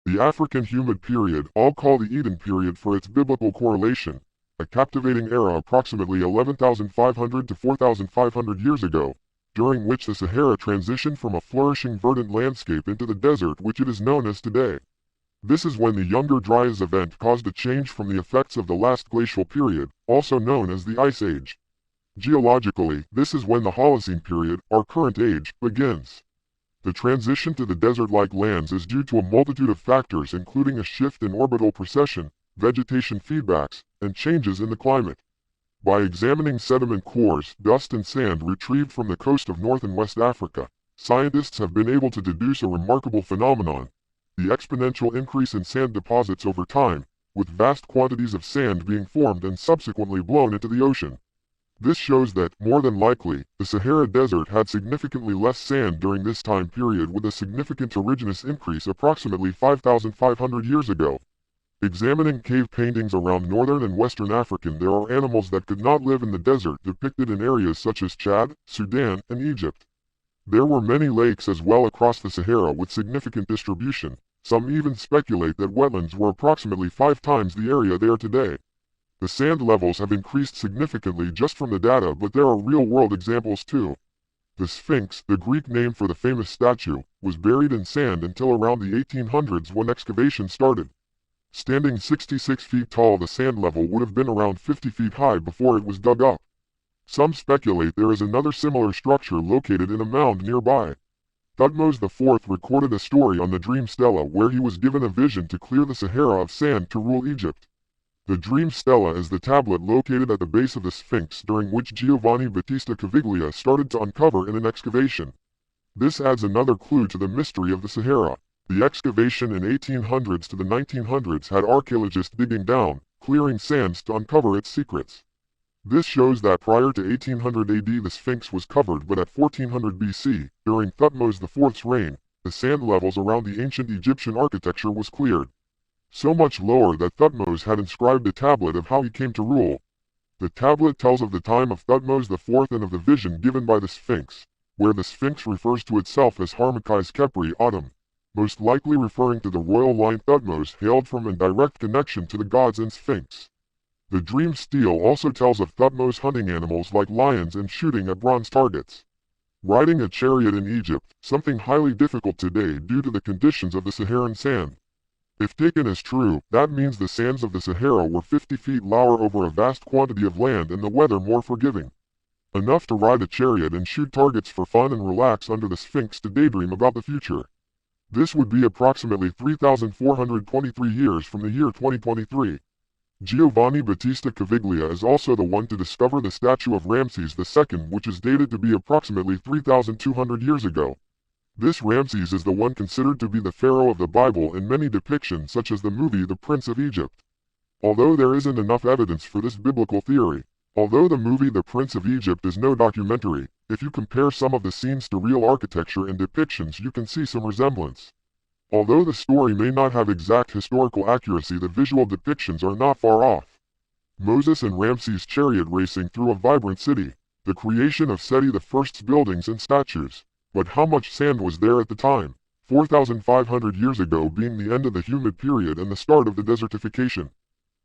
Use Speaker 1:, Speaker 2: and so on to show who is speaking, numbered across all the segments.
Speaker 1: The African humid period, all call the Eden period for its biblical correlation, a captivating era approximately 11,500 to 4,500 years ago, during which the Sahara transitioned from a flourishing verdant landscape into the desert which it is known as today. This is when the Younger Dryas event caused a change from the effects of the last glacial period, also known as the Ice Age. Geologically, this is when the Holocene period, our current age, begins. The transition to the desert-like lands is due to a multitude of factors including a shift in orbital precession, vegetation feedbacks, and changes in the climate. By examining sediment cores, dust and sand retrieved from the coast of North and West Africa, scientists have been able to deduce a remarkable phenomenon: the exponential increase in sand deposits over time, with vast quantities of sand being formed and subsequently blown into the ocean. This shows that, more than likely, the Sahara Desert had significantly less sand during this time period with a significant terrigenous increase approximately 5,500 years ago. Examining cave paintings around northern and western Africa, there are animals that could not live in the desert depicted in areas such as Chad, Sudan, and Egypt. There were many lakes as well across the Sahara with significant distribution. Some even speculate that wetlands were approximately 5 times the area they are today. The sand levels have increased significantly just from the data, but there are real-world examples too. The Sphinx, the Greek name for the famous statue, was buried in sand until around the 1800s when excavation started. Standing 66 feet tall, the sand level would have been around 50 feet high before it was dug up. Some speculate there is another similar structure located in a mound nearby. Thutmose IV recorded a story on the Dream Stela where he was given a vision to clear the Sahara of sand to rule Egypt. The Dream Stela is the tablet located at the base of the Sphinx during which Giovanni Battista Caviglia started to uncover in an excavation. This adds another clue to the mystery of the Sahara. The excavation in 1800s to the 1900s had archaeologists digging down, clearing sands to uncover its secrets. This shows that prior to 1800 AD the Sphinx was covered, but at 1400 BC, during Thutmose IV's reign, the sand levels around the ancient Egyptian architecture was cleared. So much lower that Thutmose had inscribed a tablet of how he came to rule. The tablet tells of the time of Thutmose IV and of the vision given by the Sphinx, where the Sphinx refers to itself as Harmakais Khepri Autumn, most likely referring to the royal line Thutmose hailed from in direct connection to the gods and Sphinx. The Dream Stele also tells of Thutmose hunting animals like lions and shooting at bronze targets. Riding a chariot in Egypt, something highly difficult today due to the conditions of the Saharan sand. If taken as true, that means the sands of the Sahara were 50 feet lower over a vast quantity of land and the weather more forgiving. Enough to ride a chariot and shoot targets for fun and relax under the Sphinx to daydream about the future. This would be approximately 3,423 years from the year 2023. Giovanni Battista Caviglia is also the one to discover the statue of Ramses II, which is dated to be approximately 3,200 years ago. This Ramses is the one considered to be the pharaoh of the Bible in many depictions such as the movie The Prince of Egypt. Although there isn't enough evidence for this biblical theory, although the movie The Prince of Egypt is no documentary, if you compare some of the scenes to real architecture and depictions you can see some resemblance. Although the story may not have exact historical accuracy, the visual depictions are not far off. Moses and Ramses chariot racing through a vibrant city, the creation of Seti I's buildings and statues. But how much sand was there at the time? 4,500 years ago being the end of the humid period and the start of the desertification.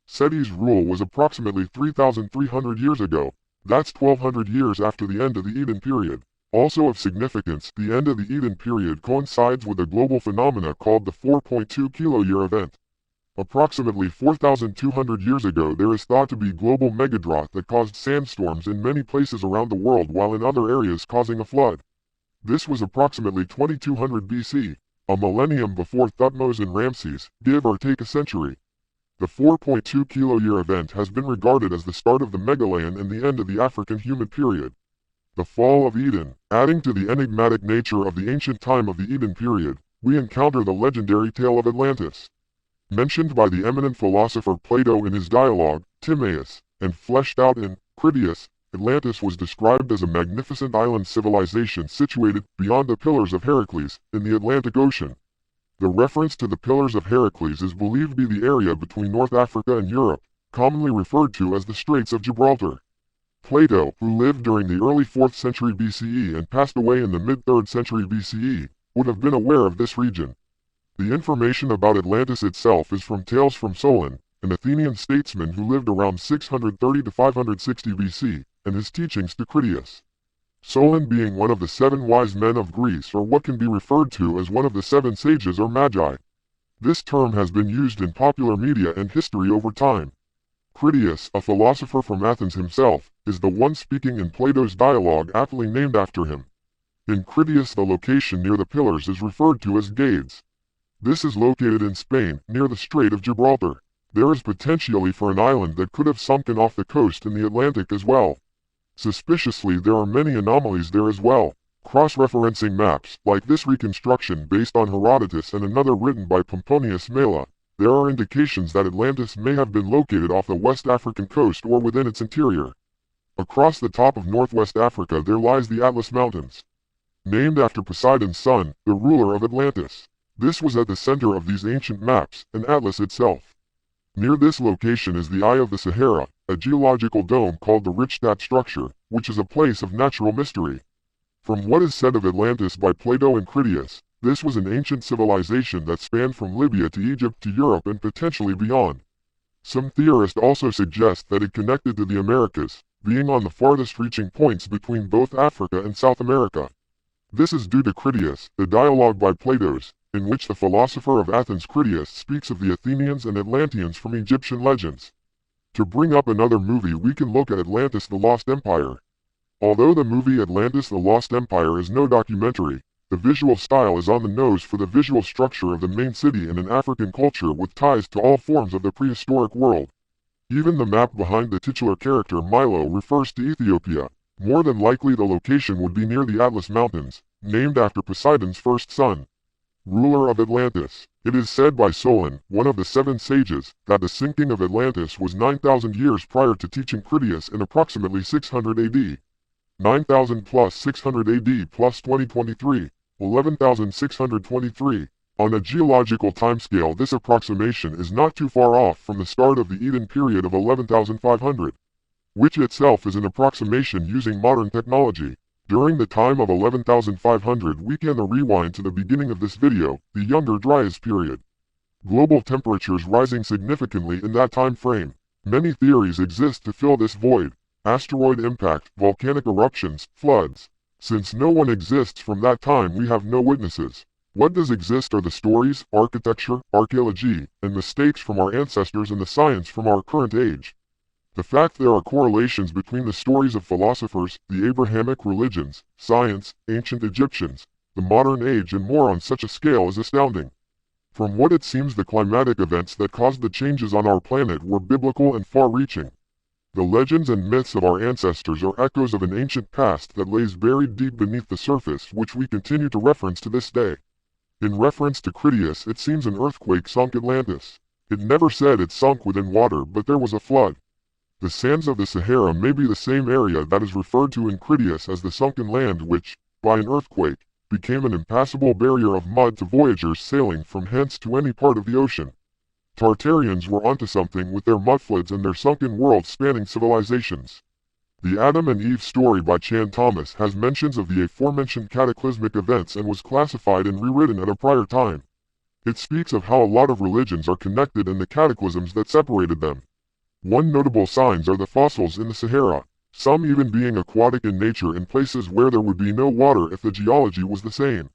Speaker 1: Seti's rule was approximately 3,300 years ago. That's 1,200 years after the end of the Eden period. Also of significance, the end of the Eden period coincides with a global phenomena called the 4.2 kiloyear event. Approximately 4,200 years ago there is thought to be global megadrought that caused sandstorms in many places around the world while in other areas causing a flood. This was approximately 2200 BC, a millennium before Thutmose and Ramses, give or take a century. The 4.2 kiloyear event has been regarded as the start of the Megalayan and the end of the African humid period. The fall of Eden. Adding to the enigmatic nature of the ancient time of the Eden period, we encounter the legendary tale of Atlantis. Mentioned by the eminent philosopher Plato in his dialogue, Timaeus, and fleshed out in Critias, Atlantis was described as a magnificent island civilization situated beyond the Pillars of Heracles in the Atlantic Ocean. The reference to the Pillars of Heracles is believed to be the area between North Africa and Europe, commonly referred to as the Straits of Gibraltar. Plato, who lived during the early 4th century BCE and passed away in the mid-3rd century BCE, would have been aware of this region. The information about Atlantis itself is from tales from Solon, an Athenian statesman who lived around 630 to 560 BC, and his teachings to Critias. Solon being one of the 7 wise men of Greece, or what can be referred to as one of the 7 sages or magi. This term has been used in popular media and history over time. Critias, a philosopher from Athens himself, is the one speaking in Plato's dialogue aptly named after him. In Critias, the location near the pillars is referred to as Gades. This is located in Spain, near the Strait of Gibraltar. There is potentially for an island that could have sunken off the coast in the Atlantic as well. Suspiciously, there are many anomalies there as well. Cross-referencing maps, like this reconstruction based on Herodotus and another written by Pomponius Mela, there are indications that Atlantis may have been located off the West African coast or within its interior. Across the top of northwest Africa there lies the Atlas Mountains, named after Poseidon's son, the ruler of Atlantis. This was at the center of these ancient maps, and Atlas itself. Near this location is the Eye of the Sahara, a geological dome called the Richtstadt structure, which is a place of natural mystery. From what is said of Atlantis by Plato and Critias, this was an ancient civilization that spanned from Libya to Egypt to Europe and potentially beyond. Some theorists also suggest that it connected to the Americas, being on the farthest reaching points between both Africa and South America. This is due to Critias, the dialogue by Plato's, in which the philosopher of Athens Critias speaks of the Athenians and Atlanteans from Egyptian legends. To bring up another movie, we can look at Atlantis: The Lost Empire. Although the movie Atlantis: The Lost Empire is no documentary, the visual style is on the nose for the visual structure of the main city in an African culture with ties to all forms of the prehistoric world. Even the map behind the titular character Milo refers to Ethiopia. More than likely the location would be near the Atlas Mountains, named after Poseidon's first son, ruler of Atlantis. It is said by Solon, one of the 7 sages, that the sinking of Atlantis was 9,000 years prior to teaching Critias in approximately 600 AD. 9,000 plus 600 AD plus 2023. 11,623. On a geological timescale, this approximation is not too far off from the start of the Eden period of 11,500, which itself is an approximation using modern technology. During the time of 11,500 we can rewind to the beginning of this video, the Younger Dryas period. Global temperatures rising significantly in that time frame. Many theories exist to fill this void: asteroid impact, volcanic eruptions, floods. Since no one exists from that time, we have no witnesses. What does exist are the stories, architecture, archaeology, and mistakes from our ancestors and the science from our current age. The fact there are correlations between the stories of philosophers, the Abrahamic religions, science, ancient Egyptians, the modern age and more on such a scale is astounding. From what it seems, the climatic events that caused the changes on our planet were biblical and far-reaching. The legends and myths of our ancestors are echoes of an ancient past that lays buried deep beneath the surface, which we continue to reference to this day. In reference to Critias, it seems an earthquake sunk Atlantis. It never said it sunk within water, but there was a flood. The sands of the Sahara may be the same area that is referred to in Critias as the sunken land which, by an earthquake, became an impassable barrier of mud to voyagers sailing from hence to any part of the ocean. Tartarians were onto something with their mudfloods and their sunken world spanning civilizations. The Adam and Eve story by Chan Thomas has mentions of the aforementioned cataclysmic events and was classified and rewritten at a prior time. It speaks of how a lot of religions are connected and the cataclysms that separated them. One notable signs are the fossils in the Sahara, some even being aquatic in nature in places where there would be no water if the geology was the same.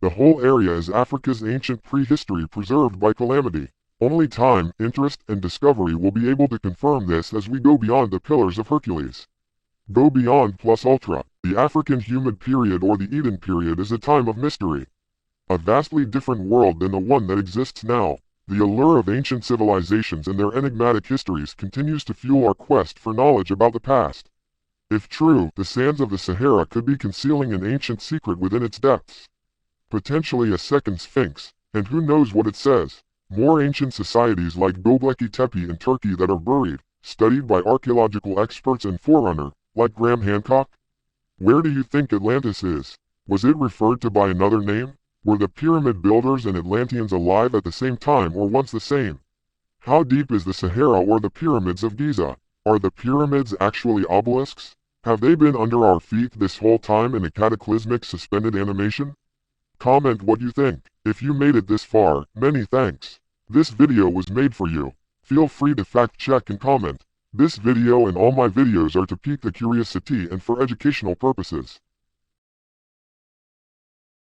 Speaker 1: The whole area is Africa's ancient prehistory preserved by calamity. Only time, interest, and discovery will be able to confirm this as we go beyond the Pillars of Hercules. Go beyond plus ultra. The African humid period or the Eden period is a time of mystery. A vastly different world than the one that exists now. The allure of ancient civilizations and their enigmatic histories continues to fuel our quest for knowledge about the past. If true, the sands of the Sahara could be concealing an ancient secret within its depths. Potentially a second Sphinx, and who knows what it says. More ancient societies like Göbekli Tepe in Turkey that are buried, studied by archaeological experts and Forerunner, like Graham Hancock. Where do you think Atlantis is? Was it referred to by another name? Were the pyramid builders and Atlanteans alive at the same time or once the same? How deep is the Sahara or the pyramids of Giza? Are the pyramids actually obelisks? Have they been under our feet this whole time in a cataclysmic suspended animation? Comment what you think. If you made it this far, many thanks. This video was made for you. Feel free to fact check and comment. This video and all my videos are to pique the curiosity and for educational purposes.